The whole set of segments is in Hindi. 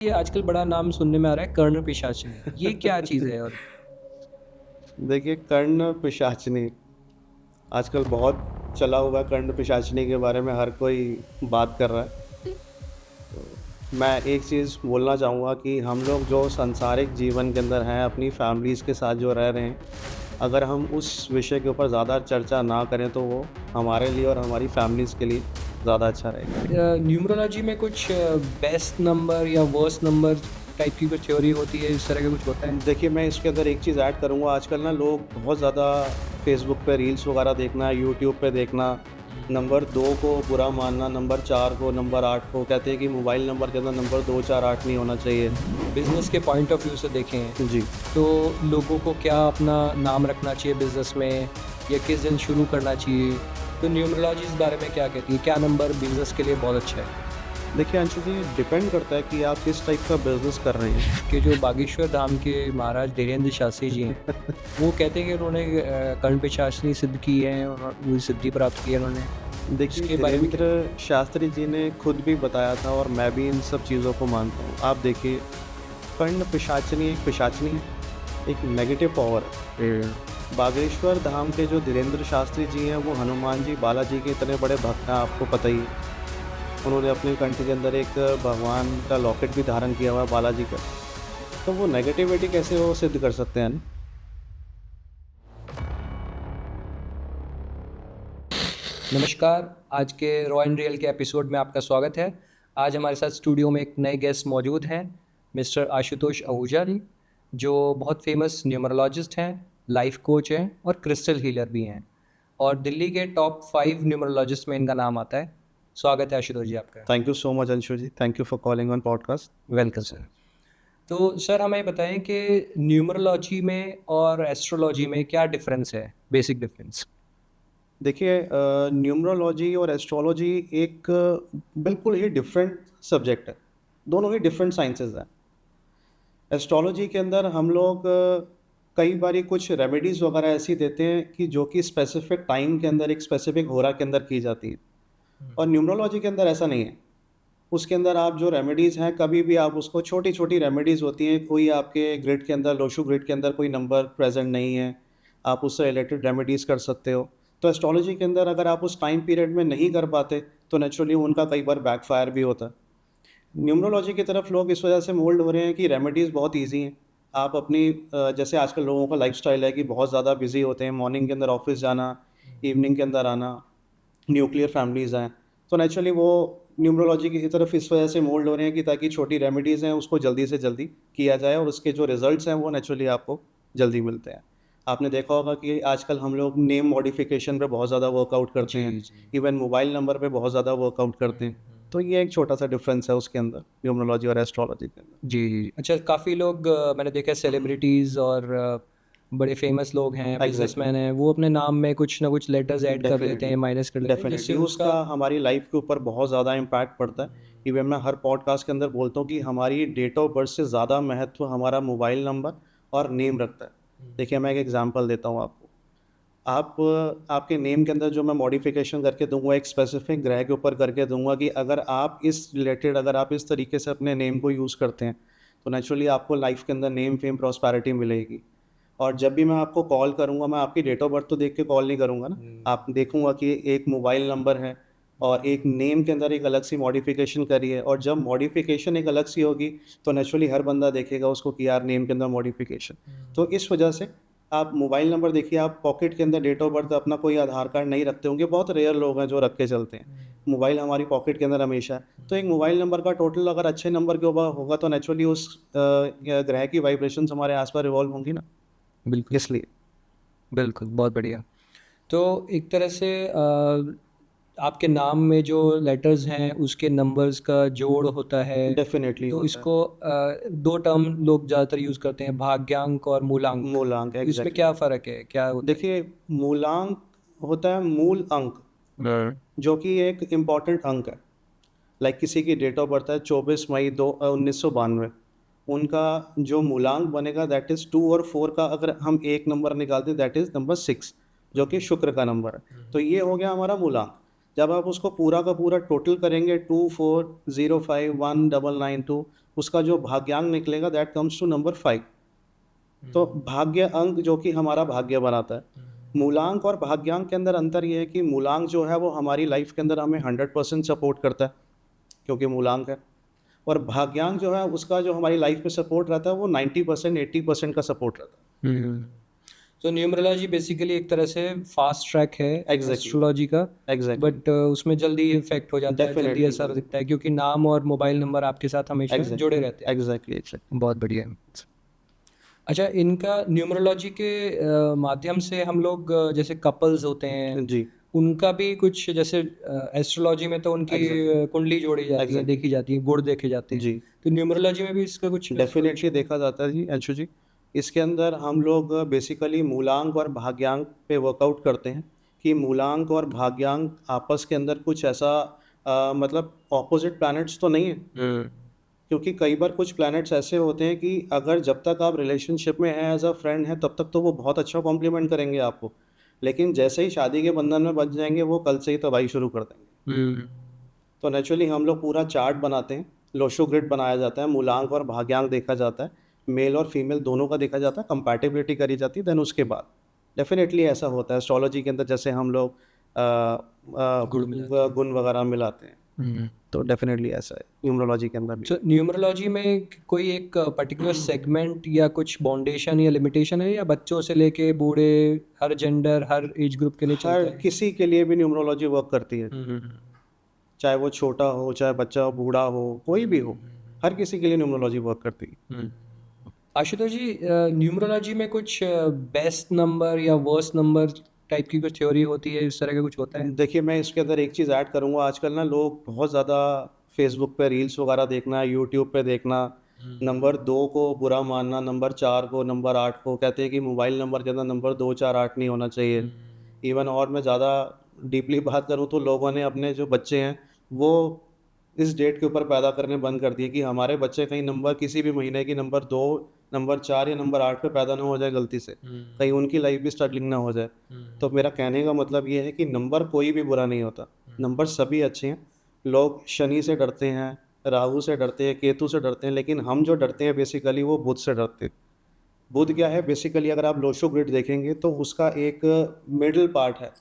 ये आजकल बड़ा नाम सुनने में आ रहा है कर्ण पिशाच। ये क्या चीज़ है? और देखिए, कर्ण पिशाचनी आजकल बहुत चला हुआ है। कर्ण पिशाचनी के बारे में हर कोई बात कर रहा है। तो मैं एक चीज़ बोलना चाहूँगा कि हम लोग जो सांसारिक जीवन के अंदर हैं, अपनी फैमिलीज़ के साथ जो रह रहे हैं, अगर हम उस विषय के ऊपर ज़्यादा चर्चा ना करें तो वो हमारे लिए और हमारी फैमिलीज़ के लिए ज़्यादा अच्छा रहेगा। न्यूमरोलॉजी में कुछ बेस्ट नंबर या वर्स्ट नंबर टाइप की कोई थ्योरी होती है, इस तरह का कुछ होता है? देखिए, मैं इसके अंदर एक चीज़ ऐड करूँगा। आजकल ना लोग बहुत ज़्यादा फ़ेसबुक पे रील्स वगैरह देखना, यूट्यूब पे देखना, नंबर 2 को बुरा मानना, नंबर 4 को, नंबर 8 को, कहते हैं कि मोबाइल नंबर के अंदर नंबर 2, 4, 8 नहीं होना चाहिए। बिज़नेस के पॉइंट ऑफ व्यू से देखें जी। तो लोगों को क्या अपना नाम रखना चाहिए बिज़नेस में, या किस दिन शुरू करना चाहिए? तो न्यूमरोलॉजी इस बारे में क्या कहती है? क्या नंबर बिज़नेस के लिए बहुत अच्छा है? देखिए अंशु जी, डिपेंड करता है कि आप किस टाइप का बिज़नेस कर रहे हैं। कि जो बागेश्वर धाम के महाराज धीरेन्द्र शास्त्री जी हैं, वो कहते हैं कि उन्होंने कर्ण पिशाचनी सिद्ध की है और पूरी सिद्धि प्राप्त की है उन्होंने। देखिए, इसके बारे में क्या? धीरेन्द्र शास्त्री जी ने खुद भी बताया था और मैं भी इन सब चीज़ों को मानता हूँ। आप देखिए, कर्ण पिशाचनी एक पिशाचनी है, एक नेगेटिव पावर है। बागेश्वर धाम के जो धीरेन्द्र शास्त्री जी हैं, वो हनुमान जी, बालाजी के इतने बड़े भक्त हैं, आपको पता ही है। उन्होंने अपने कंठ के अंदर एक भगवान का लॉकेट भी धारण किया हुआ है बालाजी का। तो वो नेगेटिविटी कैसे वो सिद्ध कर सकते हैं ना? नमस्कार, आज के रॉ एंड रियल के एपिसोड में आपका स्वागत है। आज हमारे साथ स्टूडियो में एक नए गेस्ट मौजूद हैं, मिस्टर आशुतोष आहूजा जी, जो बहुत फेमस न्यूमरोलॉजिस्ट हैं, लाइफ कोच हैं और क्रिस्टल हीलर भी हैं, और दिल्ली के टॉप 5 न्यूमरोलॉजिस्ट में इनका नाम आता है। स्वागत है आशुतोष जी आपका। Thank you so much Anshu ji. Thank you for calling on podcast. Welcome sir. तो सर हमें बताएं कि न्यूमरोलॉजी में और एस्ट्रोलॉजी में क्या डिफरेंस है, बेसिक डिफरेंस? देखिए, न्यूमरोलॉजी और एस्ट्रोलॉजी एक बिल्कुल ही डिफरेंट सब्जेक्ट है। दोनों ही डिफरेंट साइंसेज़ हैं। एस्ट्रोलॉजी के अंदर हम लोग कई बारी कुछ रेमेडीज़ वगैरह ऐसी देते हैं कि जो कि स्पेसिफिक टाइम के अंदर, एक स्पेसिफिक होरा के अंदर की जाती है। और न्यूमरोलॉजी के अंदर ऐसा नहीं है। उसके अंदर आप जो रेमेडीज़ हैं, कभी भी आप उसको, छोटी-छोटी रेमेडीज़ होती हैं, कोई आपके ग्रिड के अंदर, लोशु ग्रिड के अंदर कोई नंबर प्रेज़ेंट नहीं है, आप उससे रिलेटेड रेमेडीज़ कर सकते हो। तो एस्ट्रोलॉजी के अंदर अगर आप उस टाइम पीरियड में नहीं कर पाते, तो नेचुरली उनका कई बार बैकफ़ायर भी होता है। न्यूमरोलॉजी की तरफ लोग इस वजह से मोल्ड हो रहे हैं कि रेमेडीज़ बहुत ईज़ी हैं। आप अपनी जैसे आजकल लोगों का लाइफ़स्टाइल है कि बहुत ज़्यादा बिज़ी होते हैं, मॉर्निंग के अंदर ऑफ़िस जाना, इवनिंग के अंदर आना, न्यूक्लियर फैमिलीज़ हैं। तो नेचुरली वो न्यूमरोलॉजी की तरफ इस वजह से मोल्ड हो रहे हैं कि ताकि छोटी रेमेडीज़ हैं उसको जल्दी से जल्दी किया जाए और उसके जो रिज़ल्ट्स हैं वो नेचुरली आपको जल्दी मिलते हैं। आपने देखा होगा कि आजकल हम लोग नेम मॉडिफ़िकेशन पे बहुत ज़्यादा वर्कआउट करते हैं, जी, जी। इवन मोबाइल नंबर पे बहुत ज़्यादा वर्कआउट करते हैं। तो ये एक छोटा-सा डिफ़रेंस है उसके अंदर, न्यूमरोलॉजी और एस्ट्रोलॉजी के अंदर। जी, जी। अच्छा, काफ़ी लोग मैंने देखा है सेलिब्रिटीज़ और बड़े फ़ेमस लोग हैं, एग्ज़ैक्टली। बिज़नेसमैन हैं, वो अपने नाम में कुछ ना कुछ लेटर्स ऐड कर लेते डेफ़िनिटली, हैं, माइनस कर लेते हैं, जिससे डेफ़िनिटली उसका उसका हमारी लाइफ़ के ऊपर बहुत ज़्यादा इम्पैक्ट पड़ता है। इवन मैं हर पॉडकास्ट के अंदर बोलता हूँ कि हमारी डेट ऑफ़ बर्थ से ज़्यादा महत्व हमारा मोबाइल नंबर और नेम रखता है। देखिए, मैं एक एग्ज़ाम्पल देता हूँ आपको। आपके नेम के अंदर जो मैं मॉडिफ़िकेशन करके दूँगा, एक स्पेसिफ़िक ग्रह के ऊपर करके दूँगा कि अगर आप इस रिलेटेड, अगर आप इस तरीके से अपने नेम को यूज़ करते हैं, तो नेचुरली आपको लाइफ़ के अंदर नेम, फ़ेम, प्रॉस्पेरिटी मिलेगी। और जब भी मैं आपको कॉल करूँगा, मैं आपकी डेट ऑफ़ बर्थ तो देख के कॉल नहीं करूँगा ना। आप देखूँगा कि एक मोबाइल नंबर है और एक नेम के अंदर एक अलग सी मॉडिफ़िकेशन करी है, और जब मॉडिफ़िकेशन एक अलग सी होगी, तो नेचुरली हर बंदा देखेगा उसको कि यार नेम के अंदर मॉडिफ़िकेशन। तो इस वजह से आप मोबाइल नंबर देखिए, आप पॉकेट के अंदर डेट ऑफ़ बर्थ अपना कोई आधार कार्ड नहीं रखते होंगे, बहुत रेयर लोग हैं जो रख के चलते हैं। मोबाइल हमारी पॉकेट के अंदर हमेशा है। तो एक मोबाइल नंबर का टोटल अगर अच्छे नंबर के ऊपर होगा, तो नेचुरली उस ग्रह की वाइब्रेशंस हमारे आस-पास रिवॉल्व होंगी ना, बिल्कुल, इसलिए। बिल्कुल, बहुत बढ़िया। तो एक तरह से आपके नाम में जो लेटर्स हैं, उसके नंबर्स का जोड़ होता है, डेफ़िनेटली तो होता है। इसको 2 टर्म लोग ज़्यादातर यूज़ करते हैं, भाग्यांक और मूलांक। मूलांक, तो इसमें एग्ज़ैक्टली। क्या फ़र्क है? क्या होता है? देखिए, मूलांक होता है मूल अंक, जो कि एक इम्पॉर्टेंट अंक है। लाइक किसी की डेट ऑफ बर्थ है 24 मई 1992, उनका जो मूलांक बनेगा दैट इज़ 2 और 4 का अगर हम एक नंबर निकालते हैं दैट इज़ नंबर 6, जो कि शुक्र का नंबर है। तो ये हो गया हमारा मूलांक। जब आप उसको पूरा का पूरा टोटल करेंगे 24051992, उसका जो भाग्यांक निकलेगा दैट कम्स टू नंबर 5। तो भाग्य अंक जो कि हमारा भाग्य बनाता है। मूलांक और भाग्यांक के अंदर अंतर ये है कि मूलांक जो है वो हमारी लाइफ के अंदर हमें 100% सपोर्ट करता है, क्योंकि मूलांक है। और भाग्यांक जो है उसका जो हमारी लाइफ में सपोर्ट रहता है वो 90% 80% का सपोर्ट रहता है। तो न्यूमरोलॉजी बेसिकली एक तरह से फास्ट ट्रैक है Exactly. एस्ट्रोलॉजी का, एग्जैक्टली, बट उसमें जल्दी इफेक्ट हो जाता है, जल्दी Definitely. असर दिखता है, क्योंकि नाम और मोबाइल नंबर आपके साथ हमेशा जुड़े रहते हैं। एग्जैक्टली। बहुत बढ़िया। अच्छा, इनका न्यूमरोलॉजी के माध्यम से हम लोग जैसे कपल्स होते हैं, जी, उनका भी कुछ, जैसे एस्ट्रोलॉजी में तो उनकी Exactly. कुंडली जोड़ी जाती है, Exactly. देखी जाती है, गुण देखे जाते हैं। जी, तो न्यूमरोलॉजी में भी इसका कुछ डेफिनेटली देखा जाता है जी अंशु जी। इसके अंदर हम लोग बेसिकली मूलांक और भाग्यांक पे वर्कआउट करते हैं कि मूलांक और भाग्यांक आपस के अंदर कुछ ऐसा मतलब ऑपोजिट प्लैनेट्स तो नहीं है, क्योंकि कई बार कुछ प्लैनेट्स ऐसे होते हैं कि अगर जब तक आप रिलेशनशिप में हैं एज अ फ्रेंड हैं तब तक तो वो बहुत अच्छा कॉम्प्लीमेंट करेंगे आपको, लेकिन जैसे ही शादी के बंधन में बच जाएंगे वो कल से ही तबाही शुरू कर देंगे। तो नेचुरली हम लोग पूरा चार्ट बनाते हैं, लोशो ग्रिड बनाया जाता है, मूलांक और भाग्यांक देखा जाता है, मेल और फीमेल दोनों का देखा जाता है, कंपैटिबिलिटी करी जाती है, देन उसके बाद डेफिनेटली ऐसा होता है एस्ट्रोलॉजी के अंदर, जैसे हम लोग गुण वगैरह मिलाते हैं, तो डेफिनेटली ऐसा है न्यूमरोलॉजी के अंदर भी। तो न्यूमरोलॉजी में कोई एक पर्टिकुलर सेगमेंट या कुछ बाउंडेशन या लिमिटेशन है, या बच्चों से लेके बूढ़े, हर जेंडर, हर एज ग्रुप के लिए हर चलता है? किसी के लिए भी न्यूमरोलॉजी वर्क करती है, चाहे वो छोटा हो, चाहे बच्चा हो, बूढ़ा हो, कोई भी हो, हर किसी के लिए न्यूमरोलॉजी वर्क करती है। आशुतोष जी, न्यूमरोलॉजी में कुछ बेस्ट नंबर या वर्स्ट नंबर टाइप की कुछ थ्योरी होती है, इस तरह का कुछ होता है? देखिए, मैं इसके अंदर एक चीज़ ऐड करूँगा, आजकल ना लोग बहुत ज़्यादा फेसबुक पे रील्स वगैरह देखना, यूट्यूब पे देखना, नंबर 2 को बुरा मानना, नंबर 4 को, नंबर 8 को, कहते हैं कि मोबाइल नंबर के अंदर नंबर 2, 4, 8 नहीं होना चाहिए। इवन और मैं ज़्यादा डीपली बात करूँ तो लोगों ने अपने जो बच्चे हैं वो इस डेट के ऊपर पैदा करने बंद कर दिए कि हमारे बच्चे कहीं नंबर किसी भी महीने की नंबर 2, नंबर 4 या नंबर 8 पे पैदा ना हो जाए गलती से, कहीं उनकी लाइफ भी स्ट्रगलिंग ना हो जाए। तो मेरा कहने का मतलब ये है कि नंबर कोई भी बुरा नहीं होता, नंबर सभी अच्छे हैं। लोग शनि से डरते हैं, राहु से डरते हैं, केतु से डरते हैं, लेकिन हम जो डरते हैं बेसिकली वो बुध से डरते हैं। बुध क्या है बेसिकली, अगर आप लोशो ग्रिड देखेंगे तो उसका एक मिडिल पार्ट है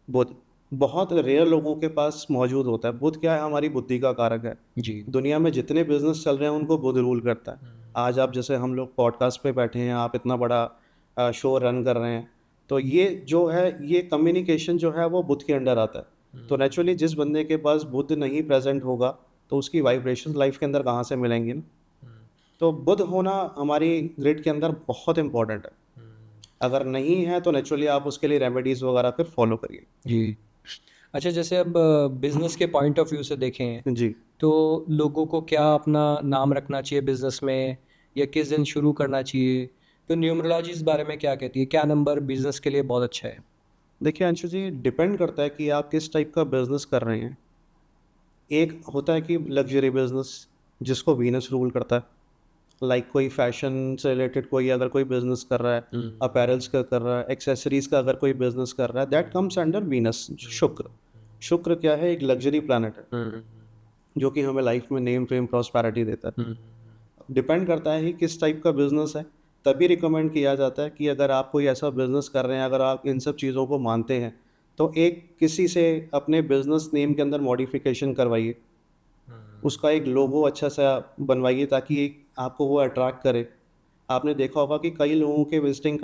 बुध, बहुत रेयर लोगों के पास मौजूद होता है। बुध क्या है, हमारी बुद्धि का कारक है। जी। दुनिया में जितने बिजनेस चल रहे हैं उनको बुध रूल करता है। आज आप जैसे हम लोग पॉडकास्ट पे बैठे हैं, आप इतना बड़ा शो रन कर रहे हैं, तो ये जो है ये कम्युनिकेशन जो है वो बुध के अंडर आता है। तो नेचुरली जिस बंदे के पास बुध नहीं प्रेजेंट होगा तो उसकी वाइब्रेशन लाइफ के अंदर कहाँ से मिलेंगी ना। तो बुध होना हमारी ग्रिड के अंदर बहुत इंपॉर्टेंट है। अगर नहीं है तो नेचुरली आप उसके लिए रेमेडीज़ वगैरह फिर फॉलो करिए। जी। अच्छा, जैसे अब बिजनेस के पॉइंट ऑफ व्यू से देखें, जी, तो लोगों को क्या अपना नाम रखना चाहिए बिजनेस में, या किस दिन शुरू करना चाहिए? तो न्यूमरोलॉजी इस बारे में क्या कहती है, क्या नंबर बिजनेस के लिए बहुत अच्छा है? देखिए अंशु जी, डिपेंड करता है कि आप किस टाइप का बिजनेस कर रहे हैं। एक होता है कि लग्जरी बिजनेस जिसको वीनस रूल करता है, लाइक कोई फैशन से रिलेटेड कोई अगर कोई बिजनेस कर रहा है, अपैरल्स का कर रहा है, एक्सेसरीज का अगर कोई बिजनेस कर रहा है, दैट कम्स अंडर वीनस। शुक्र, शुक्र क्या है, एक लग्जरी प्लैनेट है जो कि हमें लाइफ में नेम फेम प्रॉस्पेरिटी देता है। डिपेंड करता है कि किस टाइप का बिजनेस है, तभी रिकमेंड किया जाता है कि अगर आप कोई ऐसा बिजनेस कर रहे हैं, अगर आप इन सब चीज़ों को मानते हैं तो एक किसी से अपने बिजनेस नेम के अंदर मॉडिफिकेशन करवाइए, उसका एक लोगो अच्छा सा बनवाइए ताकि एक आपको वो अट्रैक्ट करे। आपने देखा होगा कि कई लोगों के विजिटिंग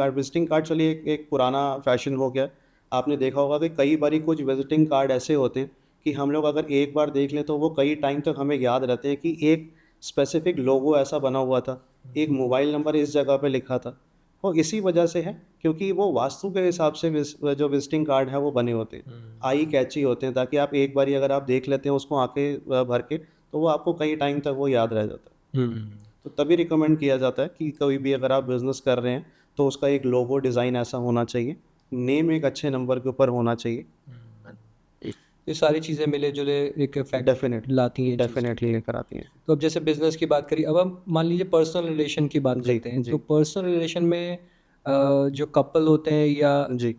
कार्ड चलिए एक पुराना फैशन हो गया। आपने देखा होगा कि कई बारी कुछ विजिटिंग कार्ड ऐसे होते हैं कि हम लोग अगर एक बार देख लें तो वो कई टाइम तक हमें याद रहते हैं कि एक स्पेसिफिक लोगो ऐसा बना हुआ था, एक मोबाइल नंबर इस जगह पे लिखा था। वो इसी वजह से है क्योंकि वो वास्तु के हिसाब से जो विजिटिंग कार्ड है वो बने होते हैं, आई कैची होते हैं, ताकि आप एक बारी अगर आप देख लेते हैं उसको आंखें भर के तो वो आपको कई टाइम तक वो याद रह जाता है। तो तभी रिकमेंड किया जाता है कि कोई भी अगर आप बिज़नेस कर रहे हैं तो उसका एक लोगो डिज़ाइन ऐसा होना चाहिए, नेम एक अच्छे नंबर के ऊपर होना चाहिए। ये सारी चीज़ें मिले जुले एक इफेक्ट डेफिनेट लाती हैं ये चीज़। डेफिनेटली लेकर आती हैं। तो अब जैसे बिजनेस की बात करी, अब हम मान लीजिए पर्सनल रिलेशन की बात जी, करते हैं, जी। तो पर्सनल रिलेशन में जो कपल होते हैं या जी,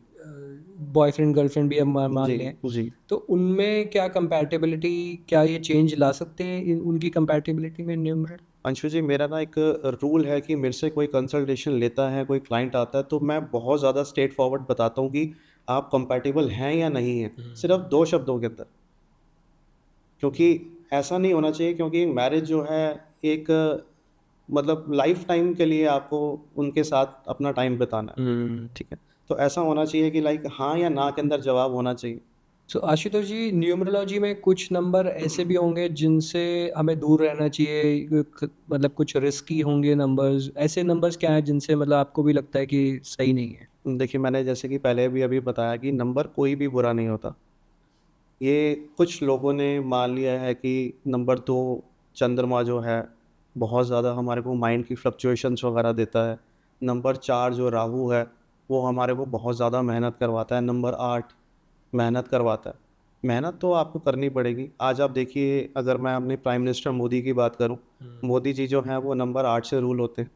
बॉयफ्रेंड गर्लफ्रेंड भी अब मान जी लें, जी। तो उनमें क्या कंपैटिबिलिटी, क्या ये चेंज ला सकते हैं उनकी कंपैटिबिलिटी में न्यूमरल? अंशु जी, मेरा ना एक रूल है कि मेरे से कोई कंसल्टेशन लेता है, कोई क्लाइंट आता है, तो मैं बहुत ज़्यादा स्ट्रेट फॉरवर्ड बताता हूँ कि आप कंपैटिबल हैं या नहीं हैं, सिर्फ 2 शब्दों के अंदर। क्योंकि ऐसा नहीं होना चाहिए, क्योंकि मैरिज जो है एक मतलब लाइफ टाइम के लिए आपको उनके साथ अपना टाइम बिताना है, ठीक है? तो ऐसा होना चाहिए कि लाइक हाँ या ना के अंदर जवाब होना चाहिए। सो आशुतोष जी, न्यूमरोलॉजी में कुछ नंबर ऐसे भी होंगे जिनसे हमें दूर रहना चाहिए, मतलब कुछ रिस्की होंगे नंबर्स, ऐसे नंबर्स क्या हैं जिनसे मतलब आपको भी लगता है कि सही नहीं है? देखिए, मैंने जैसे कि पहले भी अभी बताया कि नंबर कोई भी बुरा नहीं होता। ये कुछ लोगों ने मान लिया है कि नंबर 2 चंद्रमा जो है, बहुत ज़्यादा हमारे को माइंड की फ्लक्चुएशंस वगैरह देता है। नंबर 4 जो राहु है, वो हमारे को बहुत ज़्यादा मेहनत करवाता है। नंबर 8 मेहनत करवाता है। मेहनत तो आपको करनी पड़ेगी। आज आप देखिए, अगर मैं अपने प्राइम मिनिस्टर मोदी की बात करूँ, मोदी जी जो हैं वो नंबर 8 से रूल होते हैं।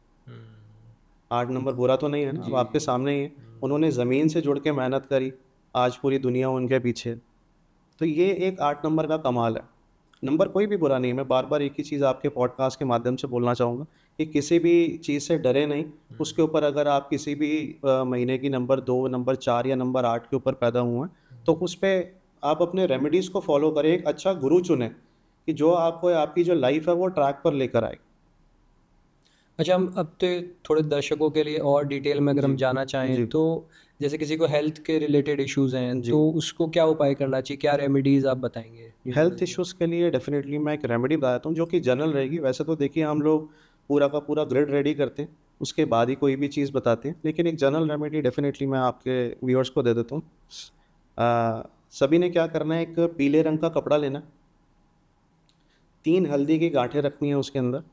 8 नंबर बुरा तो नहीं है ना, अब आपके सामने ही है। उन्होंने ज़मीन से जुड़ के मेहनत करी, आज पूरी दुनिया उनके पीछे है। तो ये एक 8 नंबर का कमाल है। नंबर कोई भी बुरा नहीं है, मैं बार-बार एक ही चीज़ आपके पॉडकास्ट के माध्यम से बोलना चाहूँगा कि किसी भी चीज़ से डरे नहीं। उसके ऊपर अगर आप किसी भी महीने की नंबर 2, नंबर 4 या नंबर 8 के ऊपर पैदा हुए हैं, तो उस पे आप अपने रेमेडीज़ को फ़ॉलो करें, एक अच्छा गुरु चुनें कि जो आपको आपकी जो लाइफ़ है वो ट्रैक पर लेकर आए। अच्छा, हम अब तो थोड़े दर्शकों के लिए और डिटेल में अगर जी, हम जाना चाहें जी, तो जैसे किसी को हेल्थ के रिलेटेड इश्यूज़ हैं, जी। तो उसको क्या उपाय करना चाहिए? क्या रेमेडीज़ आप बताएँगे हेल्थ न्यूमरोलॉजी में? इश्यूज़ के लिए डेफ़िनेटली मैं एक रेमेडी बताता हूँ जो कि जनरल रहेगी। वैसे तो देखिए, हम लोग पूरा का पूरा ग्रिड रेडी करते हैं, उसके बाद ही कोई भी चीज़ बताते हैं। लेकिन एक जनरल रेमेडी डेफ़िनेटली मैं आपके व्यूअर्स को दे देता हूँ। सभी ने क्या करना है, एक पीले रंग का कपड़ा लेना है, 3 हल्दी की गाँठें रखनी है उसके अंदर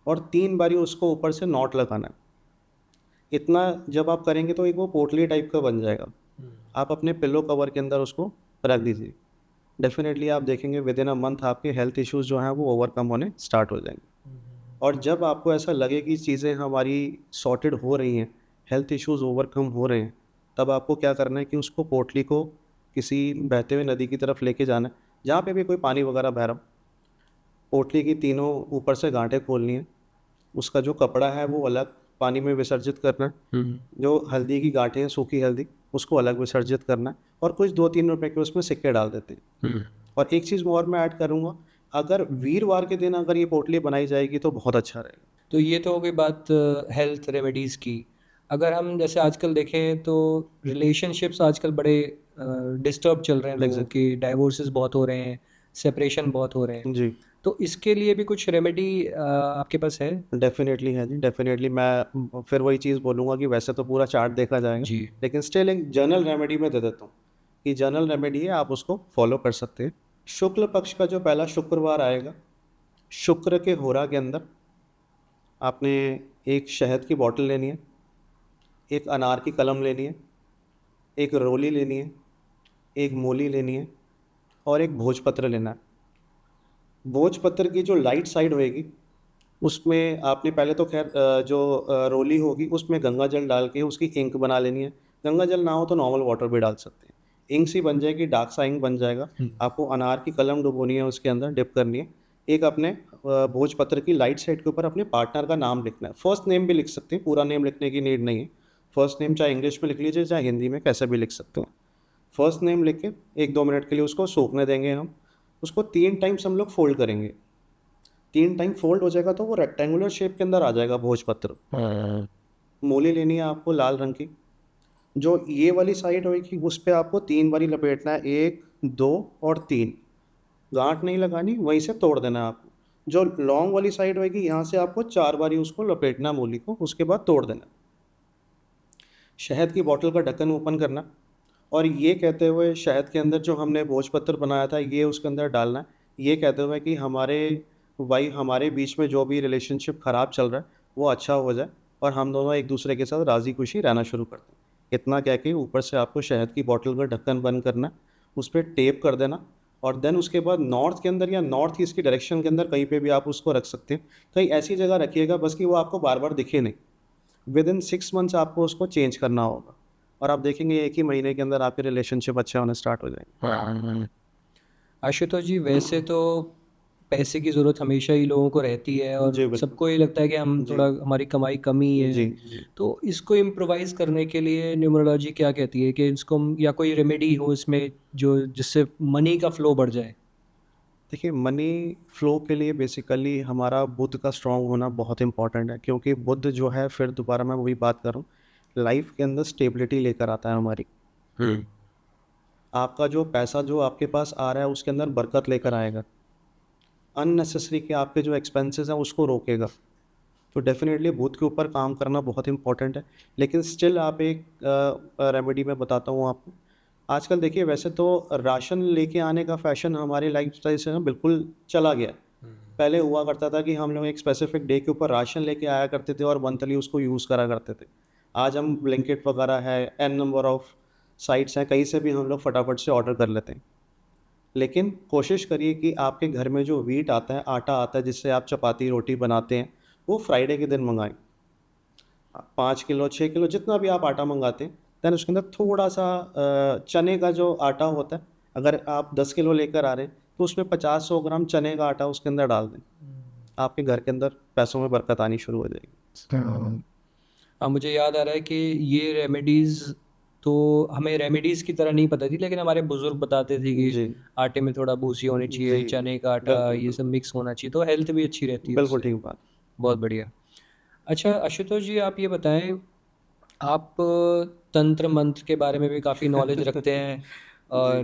और 3 बारी उसको ऊपर से नॉट लगाना है। इतना जब आप करेंगे तो एक वो पोटली टाइप का बन जाएगा। आप अपने पिलो कवर के अंदर उसको रख दीजिए। डेफ़िनेटली आप देखेंगे विदिन अ मंथ आपके हेल्थ इश्यूज़ जो हैं वो ओवरकम होने स्टार्ट हो जाएँगे। और जब आपको ऐसा लगे कि चीज़ें हमारी सॉर्टेड हो रही हैं, हेल्थ इश्यूज़ ओवरकम हो रहे हैं, तब आपको क्या करना है कि उसको पोटली को किसी बहते हुए नदी की तरफ लेके जाना है, जहाँ पे भी कोई पानी वगैरह बह रहा हो। पोटली की तीनों ऊपर से गाँठें खोलनी है, उसका जो कपड़ा है वो अलग पानी में विसर्जित करना है, जो हल्दी की गाँठें हैं, सूखी हल्दी, उसको अलग विसर्जित करना है और कुछ 2-3 रुपए के उसमें सिक्के डाल देते हैं। और एक चीज़ और मैं ऐड करूँगा, अगर वीरवार के दिन अगर ये पोटली बनाई जाएगी तो बहुत अच्छा रहेगा। तो ये तो हो गई बात हेल्थ रेमेडीज़ की। अगर हम जैसे आजकल देखें तो रिलेशनशिप्स आजकल बड़े डिस्टर्ब चल रहे हैं, लोगों एग्ज़ैक्ट के डाइवोर्सेस बहुत हो रहे हैं, सेपरेशन बहुत हो रहे हैं। जी, तो इसके लिए भी कुछ रेमेडी आपके पास है? डेफ़िनेटली है जी, डेफ़िनेटली मैं फिर वही चीज़ बोलूँगा कि वैसे तो पूरा चार्ट देखा जाएगा, जी। लेकिन स्टिल एक जनरल रेमेडी मैं दे देता हूँ, कि जनरल रेमेडी है, आप उसको फ़ॉलो कर सकते हैं। शुक्ल पक्ष का जो पहला शुक्रवार आएगा, शुक्र के होरा के अंदर आपने एक शहद की बॉटल लेनी है, एक अनार की कलम लेनी है, एक रोली लेनी है, एक मूली लेनी है और एक भोजपत्र लेना है। भोजपत्र की जो लाइट साइड होएगी, उसमें आपने पहले तो ख़ैर जो रोली होगी उसमें गंगा जल डाल के उसकी इंक बना लेनी है। गंगा जल ना हो तो नॉर्मल वाटर भी डाल सकते हैं। इंक सी बन जाएगी, डार्क सा इंक बन जाएगा। आपको अनार की कलम डुबोनी है, उसके अंदर डिप करनी है। एक अपने भोजपत्र की लाइट साइड के ऊपर अपने पार्टनर का नाम लिखना है। फर्स्ट नेम भी लिख सकते हैं, पूरा नेम लिखने की नीड नहीं है। फर्स्ट नेम चाहे इंग्लिश में लिख लीजिए, चाहे हिंदी में, कैसे भी लिख सकते हो। फर्स्ट नेम लिख के 1-2 मिनट के लिए उसको सूखने देंगे हम। उसको 3 टाइम्स हम लोग फ़ोल्ड करेंगे। 3 टाइम फ़ोल्ड हो जाएगा तो वो रेक्टेंगुलर शेप के अंदर आ जाएगा भोजपत्र। मूली लेनी है आपको लाल रंग की। जो ये वाली साइड होएगी उस पे आपको 3 बारी लपेटना है, 1, 2 और 3। गाँठ नहीं लगानी, वहीं से तोड़ देना है आपको। जो लॉन्ग वाली साइड होएगी यहाँ से आपको 4 बारी उसको लपेटना है मूली को, उसके बाद तोड़ देना। शहद की बॉटल का ढक्कन ओपन करना और ये कहते हुए शहद के अंदर जो हमने भोजपत्र बनाया था ये उसके अंदर डालना है। ये कहते हुए कि हमारे बीच में जो भी रिलेशनशिप ख़राब चल रहा है वो अच्छा हो जाए और हम दोनों एक दूसरे के साथ राज़ी खुशी रहना शुरू कर दें। इतना कह के ऊपर से आपको शहद की बॉटल का ढक्कन बंद करना है, उस पे टेप कर देना और देन उसके बाद नॉर्थ के अंदर या नॉर्थ ईस्ट की डायरेक्शन के अंदर कहीं पे भी आप उसको रख सकते हैं। कहीं ऐसी जगह रखिएगा बस कि वो आपको बार-बार दिखे नहीं। विदिन 6 मंथ्स आपको उसको चेंज करना होगा। और आप देखेंगे एक ही महीने के अंदर आपके रिलेशनशिप अच्छे होने स्टार्ट हो जाएंगे। आशुतोष जी, वैसे तो पैसे की ज़रूरत हमेशा ही लोगों को रहती है और जी बिल्कुल। सबको ये लगता है कि हम जी थोड़ा हमारी कमाई कम ही है। जी जी। तो इसको इम्प्रोवाइज़ करने के लिए न्यूमरोलॉजी क्या कहती है कि इसको या कोई रेमेडी हो इसमें जो जिससे मनी का फ्लो बढ़ जाए? देखिए, मनी फ्लो के लिए बेसिकली हमारा बुध का स्ट्रांग होना बहुत इंपॉर्टेंट है, क्योंकि बुध जो है, फिर दोबारा मैं वही बात कर रहा हूँ, लाइफ के अंदर स्टेबिलिटी लेकर आता है हमारी। आपका जो पैसा जो आपके पास आ रहा है उसके अंदर बरकत लेकर आएगा। अननेसेसरी के आपके जो एक्सपेंसेस हैं उसको रोकेगा। तो डेफिनेटली बुध के ऊपर काम करना बहुत इंपॉर्टेंट है। लेकिन स्टिल आप एक रेमेडी मैं बताता हूँ आपको। आजकल देखिए, वैसे तो राशन लेके आने का फैशन हमारी लाइफस्टाइल से ना बिल्कुल चला गया है। पहले हुआ करता था कि हम लोग एक स्पेसिफिक डे के ऊपर राशन लेके आया करते थे और मंथली उसको यूज़ करा करते थे। आज हम ब्लिंकिट वगैरह है, एन नंबर ऑफ साइट्स हैं, कहीं से भी हम लोग फटाफट से ऑर्डर कर लेते हैं। लेकिन कोशिश करिए कि आपके घर में जो व्हीट आता है, आटा आता है जिससे आप चपाती रोटी बनाते हैं, वो फ्राइडे के दिन मंगाएं। 5 किलो 6 किलो जितना भी आप आटा मंगाते हैं, दैन उसके अंदर थोड़ा सा चने का जो आटा होता है, अगर आप 10 किलो लेकर आ रहे हैं तो उसमें 50-100 ग्राम चने का आटा उसके अंदर डाल दें। आपके घर के अंदर पैसों में बरकत आनी शुरू हो जाएगी। अब मुझे याद आ रहा है कि ये रेमेडीज़ तो हमें रेमेडीज़ की तरह नहीं पता थी, लेकिन हमारे बुज़ुर्ग बताते थे कि जी आटे में थोड़ा भूसी होनी चाहिए, जी। चने का आटा, बिल्कुल ये सब बिल्कुल। मिक्स होना चाहिए, तो हेल्थ भी अच्छी रहती है बिल्कुल उससे। ठीक बात। बहुत बढ़िया। अच्छा आशुतोष जी, आप ये बताएं, आप तंत्र मंत्र के बारे में भी काफ़ी नॉलेज रखते हैं जी और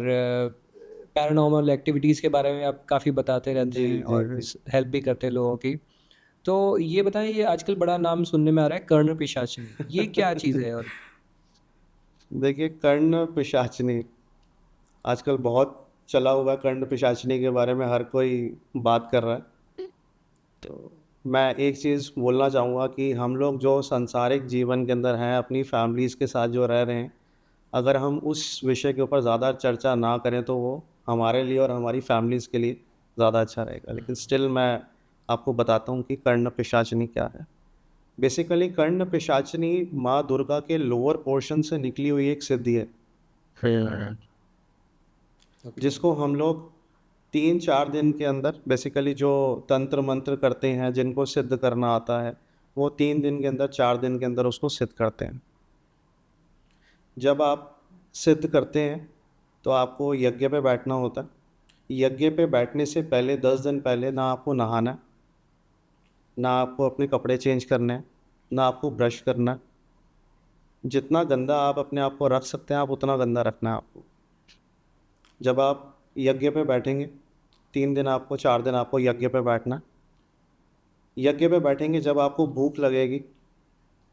पैरानॉर्मल एक्टिविटीज़ के बारे में आप काफ़ी बताते रहते जी हैं जी और जी। हेल्प भी करते हैं लोगों की। तो ये बताएं, ये आजकल बड़ा नाम सुनने में आ रहा है कर्ण पिशाचिनी, ये क्या चीज़ है? और देखिए, कर्ण पिशाचिनी आजकल बहुत चला हुआ है। कर्ण पिशाचिनी के बारे में हर कोई बात कर रहा है। तो मैं एक चीज़ बोलना चाहूँगा कि हम लोग जो सांसारिक जीवन के अंदर हैं, अपनी फैमिलीज़ के साथ जो रह रहे हैं, अगर हम उस विषय के ऊपर ज़्यादा चर्चा ना करें तो वो हमारे लिए और हमारी फैमिलीज़ के लिए ज़्यादा अच्छा रहेगा। लेकिन स्टिल मैं आपको बताता हूँ कि कर्ण पिशाचिनी क्या है। बेसिकली कर्ण पिशाचिनी माँ दुर्गा के लोअर पोर्शन से निकली हुई एक सिद्धि है, जिसको हम लोग 3-4 दिन के अंदर, बेसिकली जो तंत्र मंत्र करते हैं, जिनको सिद्ध करना आता है, वो 3 दिन के अंदर 4 दिन के अंदर उसको सिद्ध करते हैं। जब आप सिद्ध करते हैं तो आपको यज्ञ पे बैठना होता है। यज्ञ पे बैठने से पहले 10 दिन पहले ना आपको नहाना है, ना आपको अपने कपड़े चेंज करने हैं, ना आपको ब्रश करना है। जितना गंदा आप अपने आप को रख सकते हैं, आप उतना गंदा रखना है आपको। जब आप यज्ञ पे बैठेंगे, 3 दिन आपको 4 दिन आपको यज्ञ पे बैठना है। यज्ञ पे बैठेंगे, जब आपको भूख लगेगी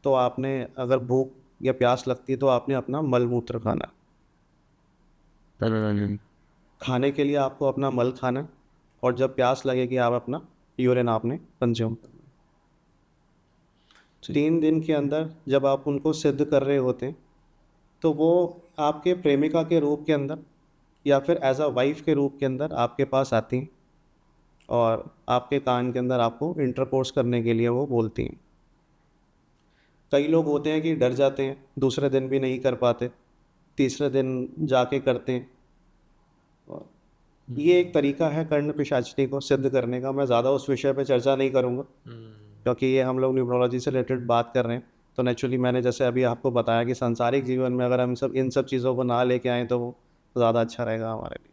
तो आपने, अगर भूख या प्यास लगती है तो आपने अपना मल मूत्र खाना है। खाने के लिए आपको अपना मल खाना है, और जब प्यास लगेगी आप अपना यूरिन आपने कंज्यूम करना है। 3 दिन के अंदर जब आप उनको सिद्ध कर रहे होते हैं तो वो आपके प्रेमिका के रूप के अंदर या फिर एज अ वाइफ के रूप के अंदर आपके पास आती हैं, और आपके कान के अंदर आपको इंटरकोर्स करने के लिए वो बोलती हैं। कई लोग होते हैं कि डर जाते हैं, दूसरे दिन भी नहीं कर पाते, तीसरे दिन जाके करते हैं। और ये एक तरीका है कर्ण पिशाचिनी को सिद्ध करने का। मैं ज़्यादा उस विषय पे चर्चा नहीं करूँगा, क्योंकि ये हम लोग न्यूमरोलॉजी से रिलेटेड बात कर रहे हैं। तो नेचुरली मैंने जैसे अभी आपको बताया कि सांसारिक जीवन में अगर हम सब इन सब चीज़ों को ना लेके आएँ तो वो ज़्यादा अच्छा रहेगा हमारे लिए।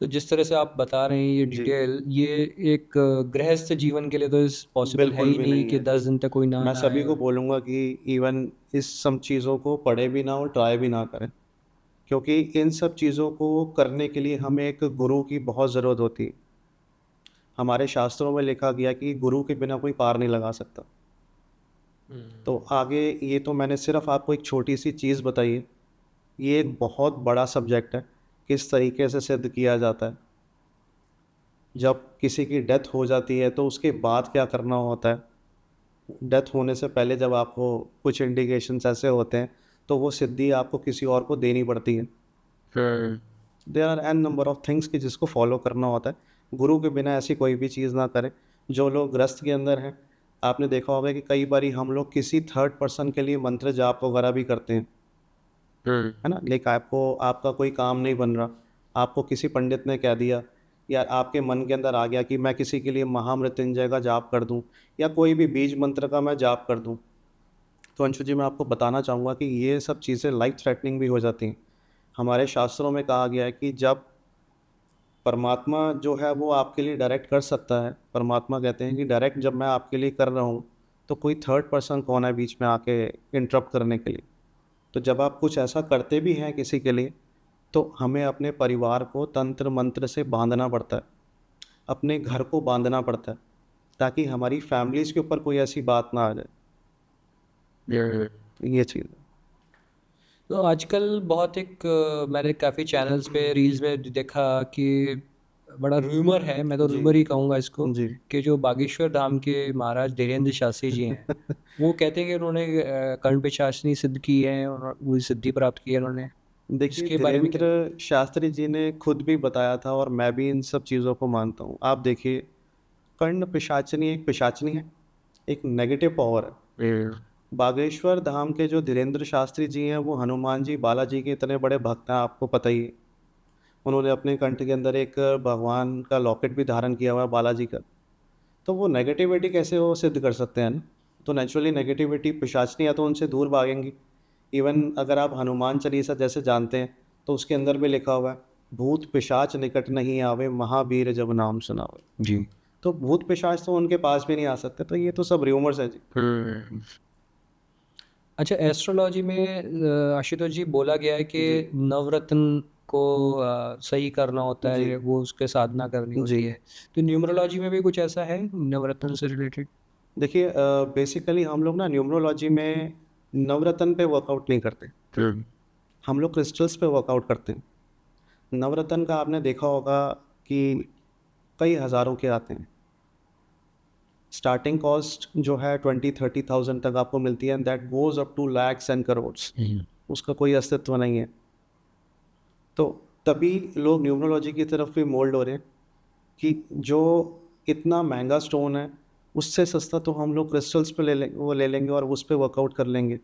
तो जिस तरह से आप बता रहे हैं ये जी। डिटेल, ये एक गृहस्थ जीवन के लिए तो इस पॉसिबल है बिल्कुल ही भी नहीं नहीं कि है। 10 दिन तक कोई ना मैं नहाए। सभी को और बोलूँगा कि इवन इस सब चीज़ों को पढ़े भी ना और ट्राई भी ना करें, क्योंकि इन सब चीज़ों को करने के लिए हमें एक गुरु की बहुत ज़रूरत होती है। हमारे शास्त्रों में लिखा गया कि गुरु के बिना कोई पार नहीं लगा सकता। तो आगे, ये तो मैंने सिर्फ आपको एक छोटी सी चीज़ बताई है। ये एक बहुत बड़ा सब्जेक्ट है, किस तरीके से सिद्ध किया जाता है। जब किसी की डेथ हो जाती है तो उसके बाद क्या करना होता है। डेथ होने से पहले जब आपको कुछ इंडिकेशंस ऐसे होते हैं तो वो सिद्धि आपको किसी और को देनी पड़ती है। There are an number of things कि जिसको फॉलो करना होता है। गुरु के बिना ऐसी कोई भी चीज़ ना करें। जो लोग ग्रस्त के अंदर हैं, आपने देखा होगा कि कई बारी हम लोग किसी थर्ड पर्सन के लिए मंत्र जाप वगैरह भी करते हैं। है ना, लेकिन आपको आपका कोई काम नहीं बन रहा, आपको किसी पंडित ने कह दिया या आपके मन के अंदर आ गया कि मैं किसी के लिए महामृत्युंजय का जाप कर दूं या कोई भी बीज मंत्र का मैं जाप कर दूं, तो अंशु जी मैं आपको बताना चाहूँगा कि ये सब चीज़ें लाइफ थ्रेटनिंग भी हो जाती हैं। हमारे शास्त्रों में कहा गया है कि जब परमात्मा जो है वो आपके लिए डायरेक्ट कर सकता है, परमात्मा कहते हैं कि डायरेक्ट जब मैं आपके लिए कर रहा हूँ तो कोई थर्ड पर्सन कौन है बीच में आके इंटरप्ट करने के लिए। तो जब आप कुछ ऐसा करते भी हैं किसी के लिए, तो हमें अपने परिवार को तंत्र मंत्र से बांधना पड़ता है, अपने घर को बांधना पड़ता है, ताकि हमारी फैमिलीज़ के ऊपर कोई ऐसी बात ना आ जाए। ये चीज़ है। तो आजकल बहुत मैंने काफ़ी चैनल्स पे रील्स में देखा कि बड़ा रूमर है, मैं तो जी रूमर ही कहूँगा इसको, जी कि जो बागेश्वर धाम के महाराज धीरेन्द्र शास्त्री जी हैं, वो कहते हैं कि उन्होंने कर्ण पिशाचनी सिद्ध की है और पूरी सिद्धि प्राप्त की है उन्होंने। देखिए, इसके बारे में क्या? धीरेन्द्र शास्त्री जी ने खुद भी बताया था और मैं भी इन सब चीज़ों को मानता हूँ। आप देखिए, कर्ण पिशाचनी एक पिशाचनी है, एक नेगेटिव पावर है। बागेश्वर धाम के जो धीरेन्द्र शास्त्री जी हैं, वो हनुमान जी, बालाजी के इतने बड़े भक्त हैं, आपको पता ही है। उन्होंने अपने कंठ के अंदर एक भगवान का लॉकेट भी धारण किया हुआ है बालाजी का। तो वो नेगेटिविटी कैसे वो सिद्ध कर सकते हैं ना? तो नेचुरली नेगेटिविटी पिशाचनी या तो उनसे दूर भागेंगी। इवन अगर आप हनुमान चालीसा जैसे जानते हैं, तो उसके अंदर भी लिखा हुआ है, भूत पिशाच निकट नहीं आवे, महावीर जब नाम सुनावे। जी। तो भूत पिशाच तो उनके पास भी नहीं आ सकते। तो ये तो सब र्यूमर्स है जी। अच्छा, एस्ट्रोलॉजी में आशुतोष जी बोला गया है कि जी नवरत्न को सही करना होता जी है, वो उसके साधना करनी जी। होती है। तो न्यूमरोलॉजी में भी कुछ ऐसा है नवरत्न से रिलेटेड? देखिए, बेसिकली हम लोग ना न्यूमरोलॉजी में नवरत्न पे वर्कआउट नहीं करते, हम लोग क्रिस्टल्स पे वर्कआउट करते हैं। नवरत्न का आपने देखा होगा कि कई हज़ारों के आते हैं। स्टार्टिंग कॉस्ट जो है 20-30,000 तक आपको मिलती है, and that goes up to lakhs and crores. उसका कोई अस्तित्व नहीं है। तो तभी लोग न्यूमरोलॉजी की तरफ भी मोल्ड हो रहे हैं कि जो इतना महंगा स्टोन है, उससे सस्ता तो हम लोग क्रिस्टल्स पे ले लेंगे और उस पे वर्कआउट कर लेंगे।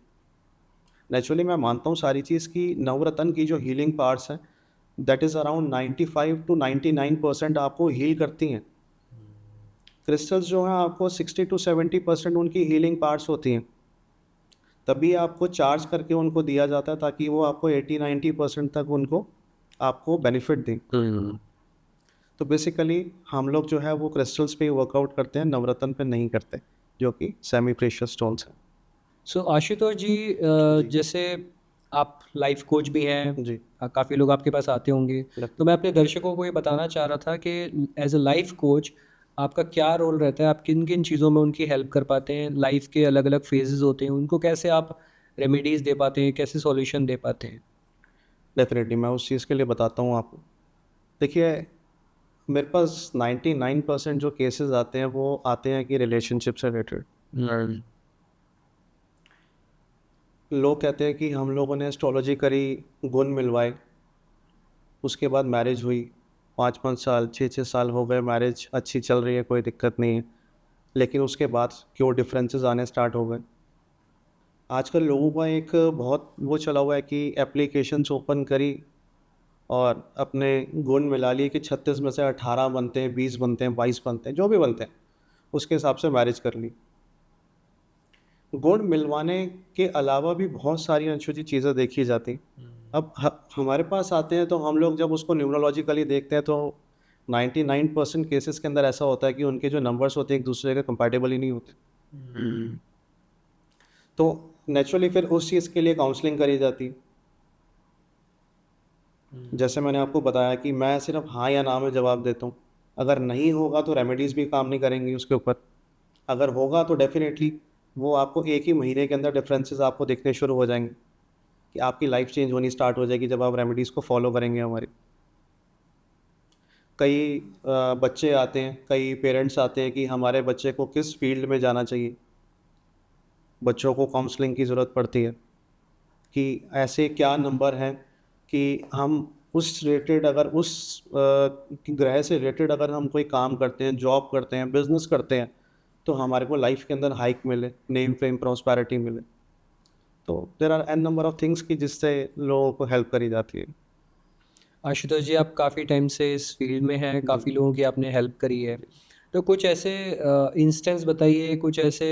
नेचुरली मैं मानता हूँ सारी चीज़ की नवरत्न की जो हीलिंग पार्ट्स हैं, दैट इज़ अराउंड 95 to 99% आपको हील करती हैं। क्रिस्टल्स जो हैं आपको 60 to 70% उनकी हीलिंग पार्ट्स होती हैं। तभी आपको चार्ज करके उनको दिया जाता है ताकि वो आपको 80-90% तक उनको आपको बेनिफिट दें। तो बेसिकली हम लोग जो है वो क्रिस्टल्स पे ही वर्कआउट करते हैं, नवरत्न पे नहीं करते, जो कि सेमी प्रेशियस स्टोन्स हैं। सो आशुतोष जी, जी जैसे आप लाइफ कोच भी हैं, जी काफ़ी लोग आपके पास आते होंगे, बिल्कुल। तो मैं अपने दर्शकों को ये बताना चाह रहा था कि एज अ लाइफ कोच आपका क्या रोल रहता है, आप किन किन चीज़ों में उनकी हेल्प कर पाते हैं, लाइफ के अलग अलग फेजेस होते हैं, उनको कैसे आप रेमेडीज़ दे पाते हैं, कैसे सॉल्यूशन दे पाते हैं? डेफिनेटली मैं उस चीज़ के लिए बताता हूँ आपको। देखिए, मेरे पास 99% जो केसेस आते हैं वो आते हैं कि रिलेशनशिप से रिलेटेड। लोग कहते हैं कि हम लोगों ने एस्ट्रोलॉजी करी, गुण मिलवाए, उसके बाद मैरिज हुई, 5-5 साल 6-6 साल हो गए, मैरिज अच्छी चल रही है, कोई दिक्कत नहीं है, लेकिन उसके बाद क्यों डिफरेंसेस आने स्टार्ट हो गए। आजकल लोगों का एक बहुत वो चला हुआ है कि एप्लीकेशंस ओपन करी और अपने गुण मिला लिए कि 36 में से 18 बनते हैं, 20 बनते हैं, 22 बनते हैं, जो भी बनते हैं, उसके हिसाब से मैरिज कर ली। गुण मिलवाने के अलावा भी बहुत सारी अनछुई चीज़ें देखी जाती। अब हमारे पास आते हैं तो हम लोग जब उसको न्यूमरोलॉजिकली देखते हैं तो 99% केसेस के अंदर ऐसा होता है कि उनके जो नंबर्स होते हैं एक दूसरे के कंपैटिबल ही नहीं होते। तो नेचुरली फिर उस चीज़ के लिए काउंसलिंग करी जाती है। जैसे मैंने आपको बताया कि मैं सिर्फ हाँ या ना में जवाब देता हूँ। अगर नहीं होगा तो रेमेडीज़ भी काम नहीं करेंगी उसके ऊपर। अगर होगा तो डेफिनेटली वो आपको एक ही महीने के अंदर डिफरेंसेस आपको दिखने शुरू हो जाएंगे कि आपकी लाइफ चेंज होनी स्टार्ट हो जाएगी जब आप रेमेडीज़ को फॉलो करेंगे हमारी। कई बच्चे आते हैं, कई पेरेंट्स आते हैं कि हमारे बच्चे को किस फील्ड में जाना चाहिए। बच्चों को काउंसलिंग की ज़रूरत पड़ती है कि ऐसे क्या नंबर हैं कि हम उस रिलेटेड अगर उस ग्रह से रिलेटेड अगर हम कोई काम करते हैं, जॉब करते हैं, बिजनेस करते हैं, तो हमारे को लाइफ के अंदर हाइक मिले, नेम फेम प्रॉस्पेरिटी मिले। तो there are an number of things कि जिससे लोगों को हेल्प करी जाती है। आशुतोष जी, आप काफ़ी टाइम से इस फील्ड में हैं, काफ़ी लोगों की आपने हेल्प करी है। तो कुछ ऐसे इंस्टेंस बताइए, कुछ ऐसे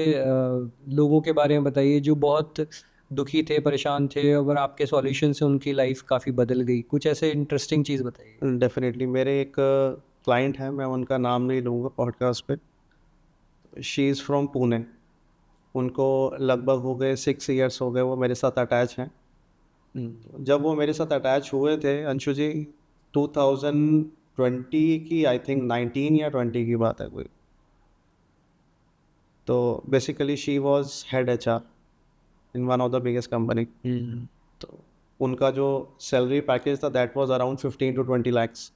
लोगों के बारे में बताइए जो बहुत दुखी थे, परेशान थे, और आपके सॉल्यूशन से उनकी लाइफ काफ़ी बदल गई। कुछ ऐसे इंटरेस्टिंग चीज़ बताइए। डेफिनेटली मेरे एक क्लाइंट हैं, मैं उनका नाम नहीं लूँगा पॉडकास्ट पे। She is from Pune. उनको लगभग हो गए 6 ईयर्स हो गए वो मेरे साथ अटैच हैं। जब वो मेरे साथ अटैच हुए थे अंशु जी, 2020 की आई थिंक 19 या 20 की बात है कोई। तो basically she was head HR in one of the biggest company. तो उनका जो सैलरी पैकेज था that was around 15 to 20 lakhs।